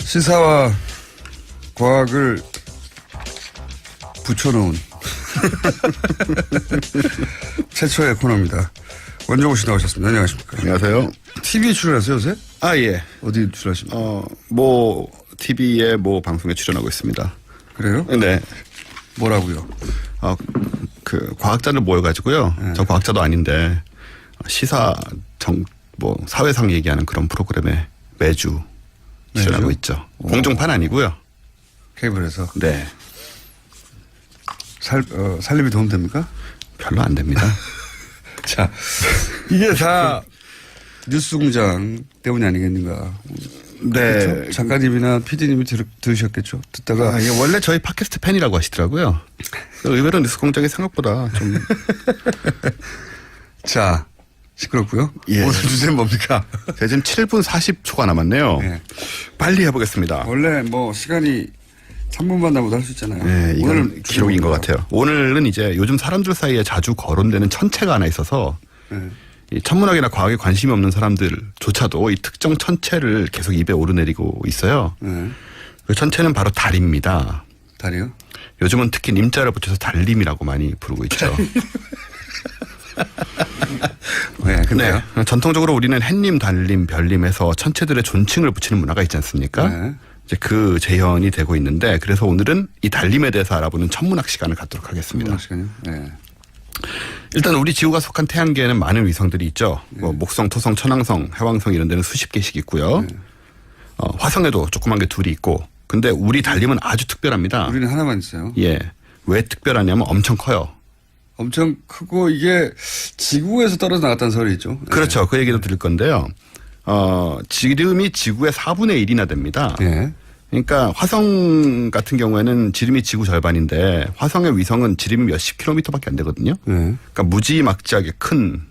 시사와 과학을 붙여놓은 최초의 코너입니다. 원종우 씨 나오셨습니다. 안녕하십니까. 안녕하세요. TV에 출연하세요, 요새? 아, 예. 어디 출연하십니까? 뭐, TV에 뭐 방송에 출연하고 있습니다. 그래요? 네. 뭐라고요? 과학자들 모여가지고요. 네. 저 과학자도 아닌데, 사회상 얘기하는 그런 프로그램에 매주 출연하고 있죠. 공중판 아니고요. 케이블에서. 네. 살림이 도움됩니까? 별로 안 됩니다. 자, 이게 다 뉴스공장 때문이 아니겠는가. 네. 그렇죠? 작가님이나 PD님이 들으셨겠죠. 듣다가. 이게 원래 저희 팟캐스트 팬이라고 하시더라고요. 의외로 뉴스공장이 생각보다 좀. 자, 시끄럽고요. 예. 오늘 주제는 뭡니까? 제가 지금 7분 40초가 남았네요. 네. 빨리 해보겠습니다. 원래 뭐 시간이 3분만 남아도 할 수 있잖아요. 네, 이건 기록인 것 같아요. 오늘은 이제 요즘 사람들 사이에 자주 거론되는 천체가 하나 있어서 네. 이 천문학이나 과학에 관심이 없는 사람들조차도 이 특정 천체를 계속 입에 오르내리고 있어요. 네. 그 천체는 바로 달입니다. 달이요? 요즘은 특히 님자를 붙여서 달림이라고 많이 부르고 있죠. 네, 근데요? 네. 전통적으로 우리는 햇님, 달님, 별님해서 천체들의 존칭을 붙이는 문화가 있지 않습니까? 네. 이제 그 재현이 되고 있는데 그래서 오늘은 이 달림에 대해서 알아보는 천문학 시간을 갖도록 하겠습니다. 시간요? 네. 일단 우리 지구가 속한 태양계에는 많은 위성들이 있죠. 뭐 목성, 토성, 천왕성, 해왕성 이런 데는 수십 개씩 있고요. 화성에도 조그만 게 둘이 있고. 근데 우리 달림은 아주 특별합니다. 우리는 하나만 있어요. 예. 왜 특별하냐면 엄청 커요. 엄청 크고 이게 지구에서 떨어져 나갔다는 소리 있죠. 그렇죠. 그 얘기도 드릴 건데요. 지름이 지구의 4분의 1이나 됩니다. 네. 그러니까 화성 같은 경우에는 지름이 지구 절반인데 화성의 위성은 지름이 몇십 킬로미터밖에 안 되거든요. 네. 그러니까 무지막지하게 큰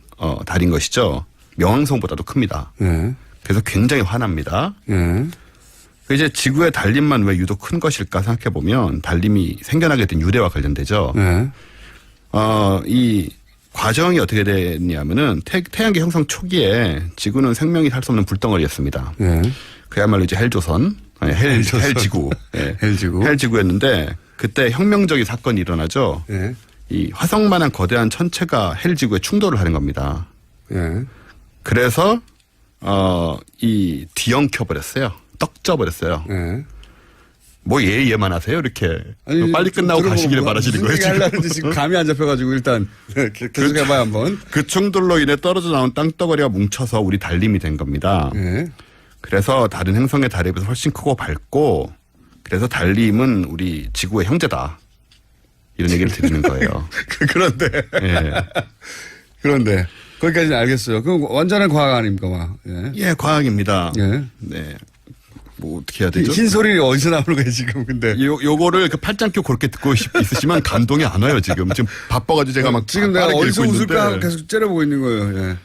달인 것이죠. 명왕성보다도 큽니다. 네. 그래서 굉장히 환합니다. 네. 이제 지구의 달림만 왜 유독 큰 것일까 생각해 보면 달림이 생겨나게 된 유래와 관련되죠. 네. 이 과정이 어떻게 됐냐면은 태양계 형성 초기에 지구는 생명이 살 수 없는 불덩어리였습니다. 네. 그야말로 이제 헬조선, 헬지구, 네. 헬지구. 헬지구였는데 그때 혁명적인 사건이 일어나죠. 네. 이 화성만한 거대한 천체가 헬지구에 충돌을 하는 겁니다. 네. 그래서 이 뒤엉켜 버렸어요. 떡져 버렸어요. 네. 뭐 얘만 하세요 이렇게. 아니, 빨리 끝나고 가시기를 바라시는 거예요 지금. 하려는데 지금 감이 안 잡혀가지고 일단 계속 해봐요 한번. 그 충돌로 인해 떨어져 나온 땅덩어리가 뭉쳐서 우리 달림이 된 겁니다. 네. 그래서 다른 행성의 달에 비해서 훨씬 크고 밝고 그래서 달림은 우리 지구의 형제다. 이런 얘기를 드리는 거예요. 그런데. 예. 그런데. 거기까지는 알겠어요. 그럼 완전한 과학 아닙니까, 막. 예. 예, 과학입니다. 예. 네. 뭐 어떻게 해야 되죠? 흰 소리 어디서 나오는 거예요, 지금, 근데. 요거를 그 팔짱 껴 그렇게 듣고 있으시면 감동이 안 와요, 지금. 지금 바빠가지고 제가 막. 지금 내가 빠르게 어디서 읽고 웃을까 있는데. 계속 째려보고 있는 거예요, 예.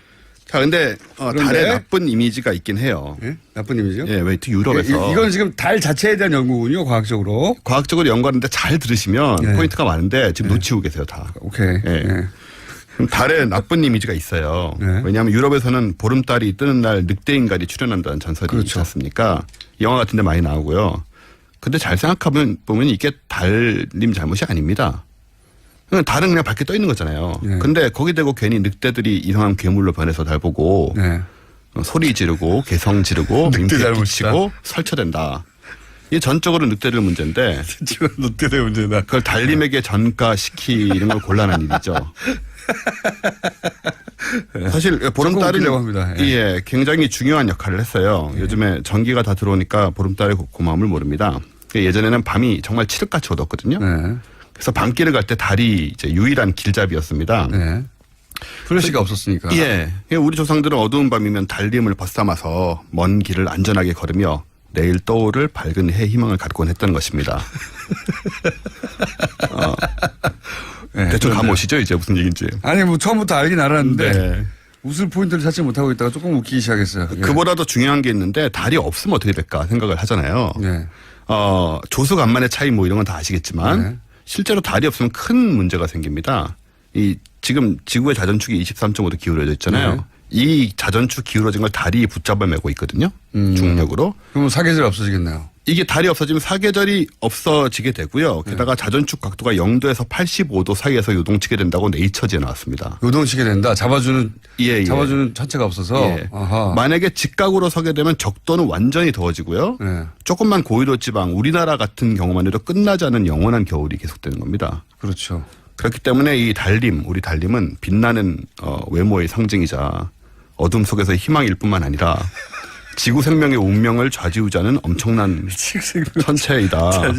자, 근데 그런데? 달에 나쁜 이미지가 있긴 해요. 예? 나쁜 이미지요? 예, 왜 특히 유럽에서. 이건 지금 달 자체에 대한 연구군요, 과학적으로. 과학적으로 연구하는데 잘 들으시면 예. 포인트가 많은데 지금 놓치고 계세요, 다. 오케이. 예. 예. 그럼 달에 나쁜 이미지가 있어요. 네. 왜냐하면 유럽에서는 보름달이 뜨는 날 늑대 인간이 출현한다는 전설이 그렇죠. 있지 않습니까? 영화 같은 데 많이 나오고요. 근데 잘 생각하면 보면 이게 달님 잘못이 아닙니다. 달은 그냥 밖에 떠 있는 거잖아요. 네. 근데 거기 대고 괜히 늑대들이 이상한 괴물로 변해서 달 보고 네. 소리 지르고 개성 지르고 늑대 민폐 잘못이다. 끼치고 설쳐댄다. 이게 전적으로 늑대들 문제인데 지금 늑대의 문제다. 그걸 달님에게 전가시키는 건 곤란한 일이죠. 사실 보름달은 웃기려고 합니다. 예. 예, 굉장히 중요한 역할을 했어요. 요즘에 전기가 다 들어오니까 보름달의 고마움을 모릅니다. 예전에는 밤이 정말 칠흑같이 어둡거든요. 네. 그래서 밤길을 갈 때 달이 이제 유일한 길잡이였습니다. 네. 플래시가 없었으니까. 예, 우리 조상들은 어두운 밤이면 달림을 벗삼아서 먼 길을 안전하게 걸으며 내일 떠오를 밝은 해 희망을 갖곤 했던 것입니다. 네, 대충 그런데. 감오시죠 이제 무슨 얘기인지. 아니, 뭐 처음부터 알긴 알았는데. 네. 웃을 포인트를 찾지 못하고 있다가 조금 웃기기 시작했어요. 예. 그보다 더 중요한 게 있는데 달이 없으면 어떻게 될까 생각을 하잖아요. 네. 조수간만의 차이 뭐 이런 건 다 아시겠지만 네. 실제로 달이 없으면 큰 문제가 생깁니다. 지금 지구의 자전축이 23.5도 기울어져 있잖아요. 네. 이 자전축 기울어진 걸 달이 붙잡아 매고 있거든요. 중력으로. 그러면 사계절 없어지겠네요. 이게 달이 없어지면 사계절이 없어지게 되고요. 게다가 자전축 각도가 0도에서 85도 사이에서 요동치게 된다고 네이처지에 나왔습니다. 요동치게 된다. 잡아주는 예. 차체가 없어서. 예. 아하. 만약에 직각으로 서게 되면 적도는 완전히 더워지고요. 예. 조금만 고위도 지방 우리나라 같은 경우만 해도 끝나지 않은 영원한 겨울이 계속되는 겁니다. 그렇죠. 그렇기 때문에 이 달림, 우리 달림은 빛나는 외모의 상징이자 어둠 속에서의 희망일 뿐만 아니라 지구 생명의 운명을 좌지우지하는 엄청난 천체이다.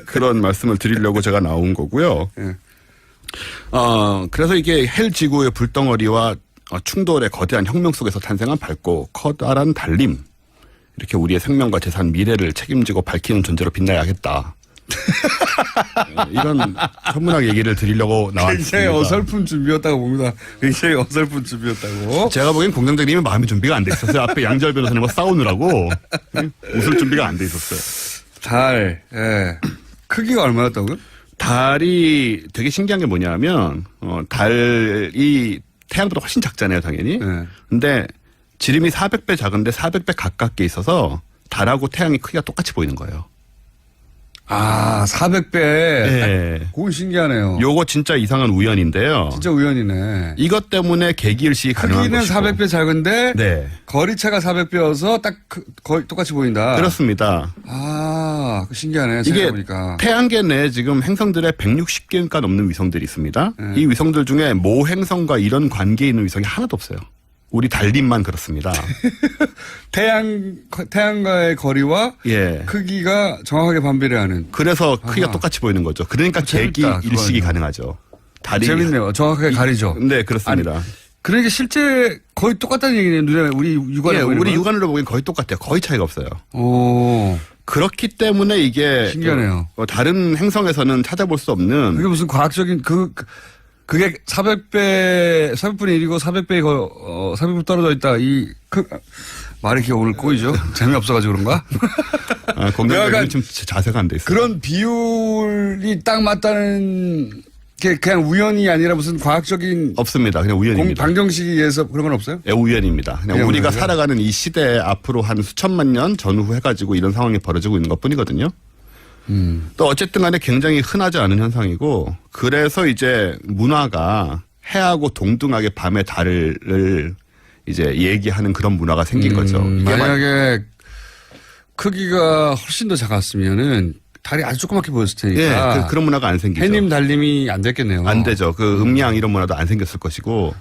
그런 말씀을 드리려고 제가 나온 거고요. 예. 그래서 이게 헬 지구의 불덩어리와 충돌의 거대한 혁명 속에서 탄생한 밝고 커다란 달림. 이렇게 우리의 생명과 재산, 미래를 책임지고 밝히는 존재로 빛나야겠다. 이런 천문학 얘기를 드리려고 나왔습니다. 굉장히 어설픈 준비였다고 봅니다. 굉장히 어설픈 준비였다고. 제가 보기엔 공장장님이 마음의 준비가 안 돼 있었어요. 앞에 양지열 변호사님과 싸우느라고 웃을 준비가 안 돼 있었어요. 달, 예. 크기가 얼마였다고요? 달이 되게 신기한 게 뭐냐면 달이 태양보다 훨씬 작잖아요, 당연히. 네. 근데 지름이 400배 작은데 400배 가깝게 있어서 달하고 태양이 크기가 똑같이 보이는 거예요. 아, 400배. 네. 그건 신기하네요. 요거 진짜 이상한 우연인데요. 진짜 우연이네. 이것 때문에 계기일식이 가능한 크기는 것이고. 400배 작은데 네. 거리차가 400배여서 딱 거의 똑같이 보인다. 그렇습니다. 아, 신기하네. 이게 생각해보니까. 태양계 내에 지금 행성들의 160개가 넘는 위성들이 있습니다. 네. 이 위성들 중에 모 행성과 이런 관계에 있는 위성이 하나도 없어요. 우리 달림만 그렇습니다. 태양과의 거리와 예. 크기가 정확하게 반비례하는. 그래서 크기가 아하. 똑같이 보이는 거죠. 그러니까 계기 재밌다, 일식이 그거는요. 가능하죠. 달이 재밌네요. 정확하게 가리죠. 네, 그렇습니다. 아니, 그러니까 실제 거의 똑같다는 얘기네요. 눈에 우리 육안에 예, 보이는 우리 건. 육안으로 보기엔 거의 똑같아요. 거의 차이가 없어요. 오, 그렇기 때문에 이게 신기하네요. 다른 행성에서는 찾아볼 수 없는 그게 무슨 과학적인 그게 400분의 1이고 400배 떨어져 있다. 말이 이렇게 오늘 꼬이죠? 재미없어가지고 그런가? 공장장님 약간 지금 자세가 안 돼 있어요. 그런 비율이 딱 맞다는 게 그냥 우연이 아니라 무슨 과학적인 없습니다. 그냥 우연입니다. 방정식에 의해서 그런 건 없어요? 예, 우연입니다. 그냥 그냥 우리가 우연이요? 살아가는 이 시대에 앞으로 한 수천만 년 전후 해가지고 이런 상황이 벌어지고 있는 것 뿐이거든요. 또 어쨌든 간에 굉장히 흔하지 않은 현상이고 그래서 이제 문화가 해하고 동등하게 밤의 달을 이제 얘기하는 그런 문화가 생긴 거죠. 이게 만약에 크기가 훨씬 더 작았으면은 달이 아주 조그맣게 보였을 테니까. 예, 그런 문화가 안 생기죠. 해님 달림이 안 됐겠네요. 안 되죠. 그 음양 이런 문화도 안 생겼을 것이고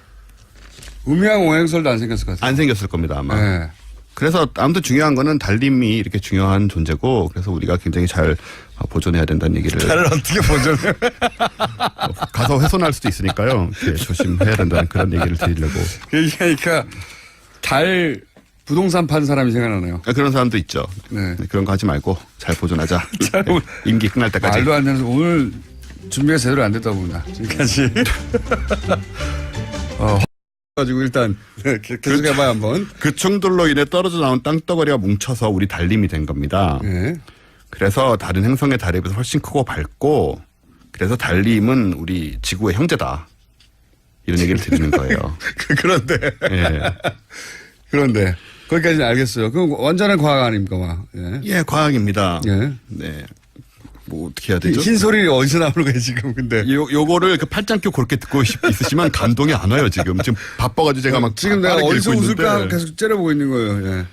음양 오행설도 안 생겼을 것 같아요. 안 생겼을 겁니다 아마. 네. 그래서 아무튼 중요한 거는 달림이 이렇게 중요한 존재고 그래서 우리가 굉장히 잘 보존해야 된다는 얘기를 달을 어떻게 보존해요? 가서 훼손할 수도 있으니까요. 이렇게 조심해야 된다는 그런 얘기를 드리려고. 그러니까 달 부동산 판 사람이 생각나네요. 그런 사람도 있죠. 네. 그런 거 하지 말고 잘 보존하자. 네. 임기 끝날 때까지. 말도 안 되는 오늘 준비가 제대로 안 됐다 봅니다. 지금까지. 가지고 일단 계속해봐야 한번. 그 충돌로 인해 떨어져 나온 땅덩어리가 뭉쳐서 우리 달림이 된 겁니다. 네. 그래서 다른 행성의 달에 비해서 훨씬 크고 밝고 그래서 달림은 우리 지구의 형제다. 이런 얘기를 드리는 거예요. 그런데. 예. 그런데. 거기까지는 알겠어요. 그럼 완전한 과학 아닙니까? 막. 예. 예, 과학입니다. 예. 네. 뭐 어떻게 해야 되죠? 흰 소리 어디서 나오는 거예요, 지금, 근데. 요거를 그 팔짱 껴 그렇게 듣고 있으시면 감동이 안 와요, 지금. 지금 바빠가지고 제가 막. 지금 내가 빠르게 어디서 읽고 웃을까 있는데. 계속 째려보고 있는 거예요, 예.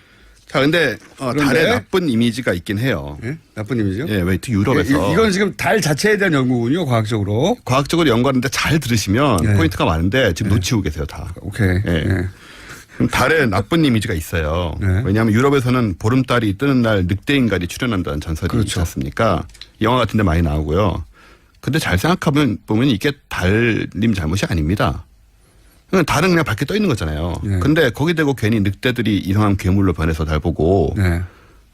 자, 근데, 그런데? 달에 나쁜 이미지가 있긴 해요. 예? 나쁜 이미지요? 예, 왜 특히 유럽에서. 이건 지금 달 자체에 대한 연구군요, 과학적으로. 과학적으로 연구하는데 잘 들으시면 예. 포인트가 많은데 지금 놓치고 계세요, 다. 오케이. 예. 예. 그럼 달에 나쁜 이미지가 있어요. 네. 왜냐하면 유럽에서는 보름달이 뜨는 날 늑대 인간이 출현한다는 전설이 있지 그렇죠. 않습니까? 영화 같은 데 많이 나오고요. 근데 잘 생각하면 보면 이게 달님 잘못이 아닙니다. 달은 그냥 밝게 떠 있는 거잖아요. 네. 근데 거기 대고 괜히 늑대들이 이상한 괴물로 변해서 달 보고 네.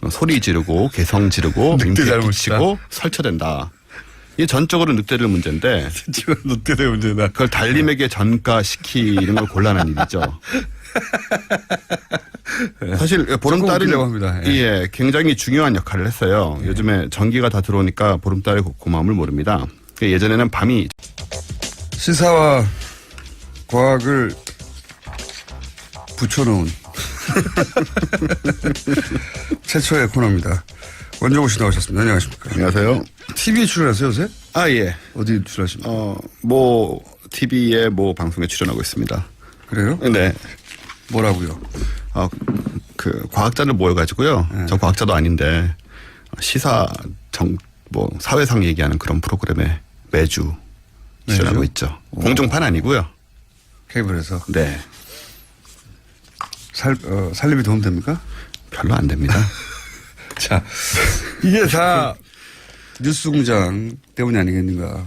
소리 지르고 개성 지르고 늑대 민폐 잘못이다. 끼치고 설쳐된다. 이게 전적으로 늑대들 문제인데 지금 늑대대 문제다. 그걸 달님에게 전가시키는 건 곤란한 일이죠. 사실 보름달은 웃기려고 합니다. 예. 예, 굉장히 중요한 역할을 했어요. 요즘에 전기가 다 들어오니까 보름달의 고마움을 모릅니다. 예전에는 밤이 시사와 과학을 붙여놓은 최초의 코너입니다. 원종우 씨 나오셨습니다. 안녕하십니까. 안녕하세요. TV에 출연하세요, 요새? 아, 예. 어디 출연하십니까? 뭐, TV에 뭐 방송에 출연하고 있습니다. 그래요? 네. 뭐라고요? 그, 과학자들 모여가지고요. 네. 저 과학자도 아닌데, 사회상 얘기하는 그런 프로그램에 매주 출연하고 있죠. 공중판 아니고요. 케이블에서. 네. 살림이 도움됩니까? 별로 안 됩니다. 자, 이게 다 뉴스공장 때문이 아니겠는가.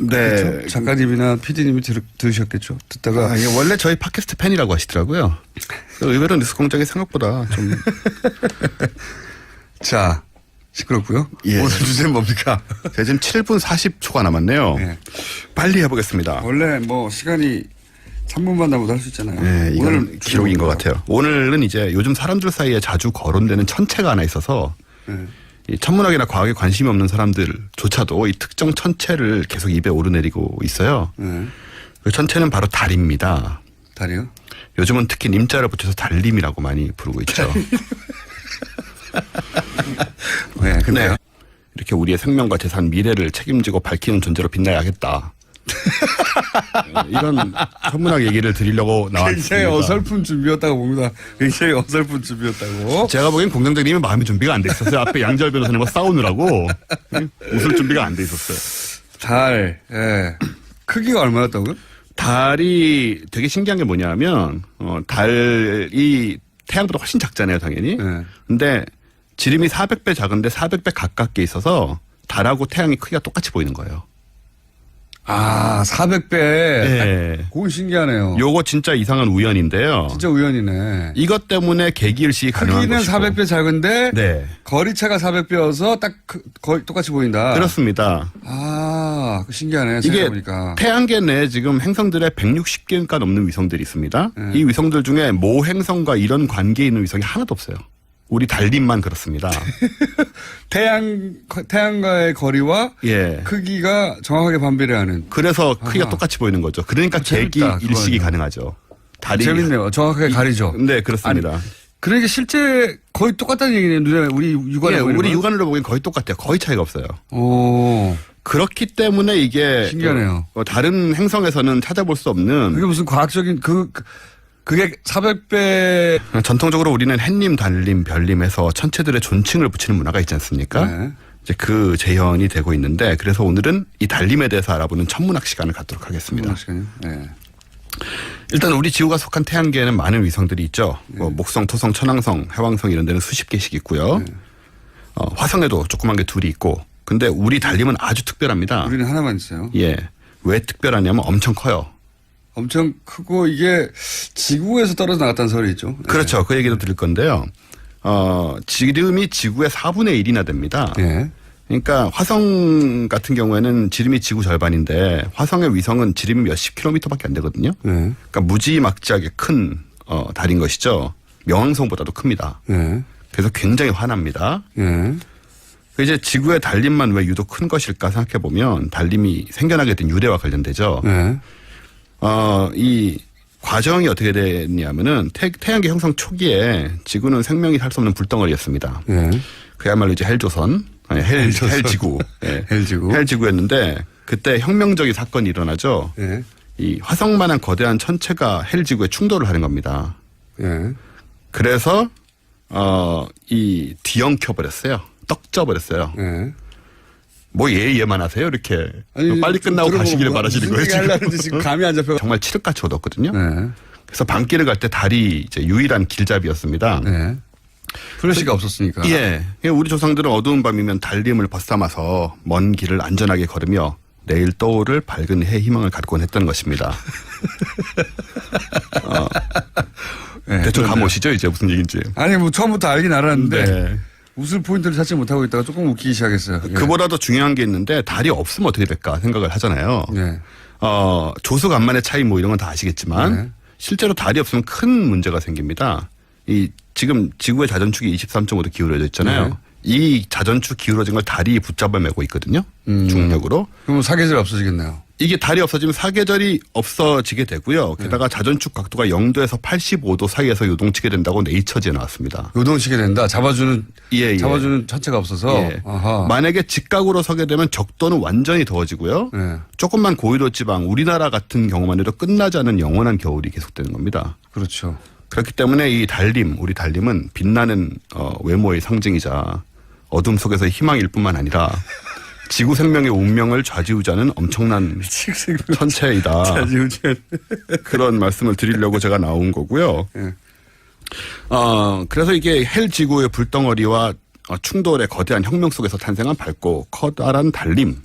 네. 그렇죠? 작가님이나 PD님이 들으셨겠죠. 듣다가. 이게 원래 저희 팟캐스트 팬이라고 하시더라고요. 의외로 뉴스공장이 생각보다 좀. 자, 시끄럽고요. 예. 오늘 주제는 뭡니까? 제가 지금 7분 40초가 남았네요. 네. 빨리 해보겠습니다. 원래 뭐 시간이 3분만 남아도 할 수 있잖아요. 네, 이건 오늘 기록인 것 같아요. 오늘은 이제 요즘 사람들 사이에 자주 거론되는 천체가 하나 있어서 네. 이 천문학이나 과학에 관심이 없는 사람들조차도 이 특정 천체를 계속 입에 오르내리고 있어요. 네. 그 천체는 바로 달입니다. 달이요? 요즘은 특히 님자를 붙여서 달님이라고 많이 부르고 있죠. 네, 근데요. 네. 이렇게 우리의 생명과 재산, 미래를 책임지고 밝히는 존재로 빛나야겠다. 이런 천문학 얘기를 드리려고 나왔습니다. 굉장히 어설픈 준비였다고 봅니다. 굉장히 어설픈 준비였다고. 제가 보기엔 공장장님은 마음의 준비가 안 돼 있었어요. 앞에 양절 변호사님과 싸우느라고 웃을 준비가 안 돼 있었어요. 달, 예. 크기가 얼마였다고요? 달이 되게 신기한 게 뭐냐면 달이 태양보다 훨씬 작잖아요, 당연히. 네. 근데 지름이 400배 작은데 400배 가깝게 있어서 달하고 태양이 크기가 똑같이 보이는 거예요. 아, 400배. 네. 그건 신기하네요. 요거 진짜 이상한 우연인데요. 진짜 우연이네. 이것 때문에 계기일식이 가능한 크기는 것이고. 400배 작은데 네. 거리차가 400배여서 딱 거의 똑같이 보인다. 그렇습니다. 아, 신기하네. 이게 생각해보니까. 태양계 내에 지금 행성들의 160개가 넘는 위성들이 있습니다. 네. 이 위성들 중에 모 행성과 이런 관계에 있는 위성이 하나도 없어요. 우리 달님만 그렇습니다. 태양과의 거리와 예. 크기가 정확하게 반비례하는. 그래서 크기가 아하. 똑같이 보이는 거죠. 그러니까 재밌다, 계기 일식이 그거는요. 가능하죠. 달이 재밌네요. 정확하게 가리죠. 네, 그렇습니다. 아니, 그러니까 실제 거의 똑같다는 얘기네요. 눈에 우리 육안에 예, 보이는 우리 건. 육안으로 보기엔 거의 똑같아요. 거의 차이가 없어요. 오, 그렇기 때문에 이게 신기하네요. 다른 행성에서는 찾아볼 수 없는 그게 무슨 과학적인 그게 400배. 전통적으로 우리는 햇님, 달님, 별님해서 천체들의 존칭을 붙이는 문화가 있지 않습니까? 네. 이제 그 재현이 되고 있는데 그래서 오늘은 이 달님에 대해서 알아보는 천문학 시간을 갖도록 하겠습니다. 네. 일단 우리 지구가 속한 태양계에는 많은 위성들이 있죠. 뭐 목성, 토성, 천왕성, 해왕성 이런 데는 수십 개씩 있고요. 화성에도 조그만 게 둘이 있고 근데 우리 달님은 아주 특별합니다. 우리는 하나만 있어요. 예. 왜 특별하냐면 엄청 커요. 엄청 크고 이게 지구에서 떨어져 나갔다는 소리 있죠. 네. 그렇죠. 그 얘기도 드릴 건데요. 지름이 지구의 4분의 1이나 됩니다. 네. 그러니까 화성 같은 경우에는 지름이 지구 절반인데 화성의 위성은 지름이 몇십 킬로미터밖에 안 되거든요. 네. 그러니까 무지막지하게 큰 달인 것이죠. 명왕성보다도 큽니다. 네. 그래서 굉장히 환합니다. 네. 이제 지구의 달림만 왜 유독 큰 것일까 생각해 보면 달림이 생겨나게 된 유래와 관련되죠. 네. 이 과정이 어떻게 됐냐면은 태양계 형성 초기에 지구는 생명이 살 수 없는 불덩어리였습니다. 네. 그야말로 이제 헬조선, 헬지구, 네. 헬지구. 헬지구였는데 그때 혁명적인 사건이 일어나죠. 네. 이 화성만한 거대한 천체가 헬지구에 충돌을 하는 겁니다. 네. 그래서 이 뒤엉켜 버렸어요. 떡져 버렸어요. 네. 뭐 얘만 하세요 이렇게 아니, 빨리 끝나고 가시기를 바라시는 거예요 무슨 얘기 하려는지 지금 감이 안 잡혀. 정말 칠흑같이 얻었거든요. 네. 그래서 밤길을 갈 때 달이 이제 유일한 길잡이였습니다. 네. 플래시가 없었으니까. 예. 우리 조상들은 어두운 밤이면 달림을 벗삼아서 먼 길을 안전하게 걸으며 내일 떠오를 밝은 해 희망을 갖곤 했던 것입니다. 네, 대충 그런데요. 감 오시죠 이제 무슨 얘기인지. 아니 뭐 처음부터 알긴 알았는데 네. 웃을 포인트를 찾지 못하고 있다가 조금 웃기기 시작했어요. 예. 그보다 더 중요한 게 있는데 달이 없으면 어떻게 될까 생각을 하잖아요. 네. 조수간만의 차이 뭐 이런 건 다 아시겠지만 네. 실제로 달이 없으면 큰 문제가 생깁니다. 지금 지구의 자전축이 23.5도 기울어져 있잖아요. 네. 이 자전축 기울어진 걸 달이 붙잡아 매고 있거든요. 중력으로. 그럼 사계절 없어지겠네요. 이게 달이 없어지면 사계절이 없어지게 되고요. 게다가 자전축 각도가 0도에서 85도 사이에서 요동치게 된다고 네이처지에 나왔습니다. 요동치게 된다. 잡아주는 예. 차체가 없어서. 예. 아하. 만약에 직각으로 서게 되면 적도는 완전히 더워지고요. 예. 조금만 고위도 지방, 우리나라 같은 경우만 해도 끝나지 않은 영원한 겨울이 계속되는 겁니다. 그렇죠. 그렇기 때문에 이 달림, 우리 달림은 빛나는 외모의 상징이자 어둠 속에서의 희망일 뿐만 아니라 지구 생명의 운명을 좌지우지하는 엄청난 천체이다. 그런 말씀을 드리려고 제가 나온 거고요. 예. 그래서 이게 헬 지구의 불덩어리와 충돌의 거대한 혁명 속에서 탄생한 밝고 커다란 달림.